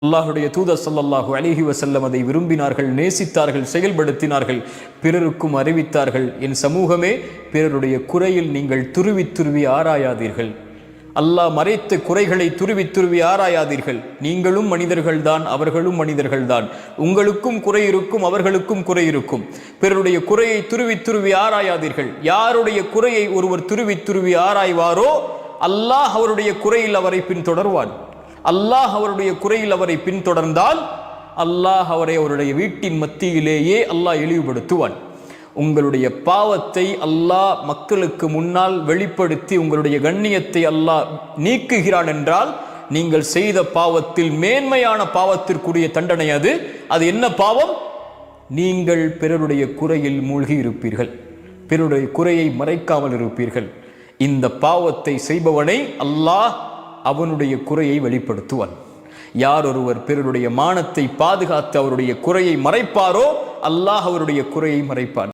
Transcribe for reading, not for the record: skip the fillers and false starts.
அல்லாஹுடைய தூதர் ஸல்லல்லாஹு அலைஹி வஸல்லம் அதை விரும்பினார்கள், நேசித்தார்கள், செயல்படுத்தினார்கள், பிறருக்கும் அறிவித்தார்கள். என் சமூகமே, பிறருடைய குறையில் நீங்கள் துருவி துருவி ஆராயாதீர்கள். அல்லாஹ் மறைத்த குறைகளை துருவி துருவி ஆராயாதீர்கள். நீங்களும் மனிதர்கள்தான், அவர்களும் மனிதர்கள்தான். உங்களுக்கும் குறை இருக்கும், அவர்களுக்கும் குறை இருக்கும். பிறருடைய குறையை துருவி துருவி ஆராயாதீர்கள். யாருடைய குறையை ஒருவர் துருவி துருவி ஆராய்வாரோ அல்லாஹ் அவருடைய குறையில் அவரை பின்தொடர்வான். அல்லாஹ் அவருடைய குறையில் அவரை பின்தொடர்ந்தால் அல்லாஹ் அவரை அவருடைய வீட்டின் மத்தியிலேயே அல்லாஹ் இழிவுபடுத்துவான். உங்களுடைய பாவத்தை அல்லாஹ் மக்களுக்கு முன்னால் வெளிப்படுத்தி உங்களுடைய கண்ணியத்தை அல்லாஹ் நீக்குகிறான் என்றால் நீங்கள் செய்த பாவத்தில் மேன்மையான பாவத்திற்குரிய தண்டனை அது. அது என்ன பாவம்? நீங்கள் பிறருடைய குறையில் மூழ்கி இருப்பீர்கள், பிறருடைய குறையை மறைக்காமல் இருப்பீர்கள். இந்த பாவத்தை செய்பவனை அல்லாஹ் அவனுடைய குறையை வெளிப்படுத்துவான். யார் ஒருவர் பிறருடைய மானத்தை பாதுகாத்து அவருடைய குறையை மறைப்பாரோ அல்லாஹ் அவருடைய குறையை மறைப்பான்.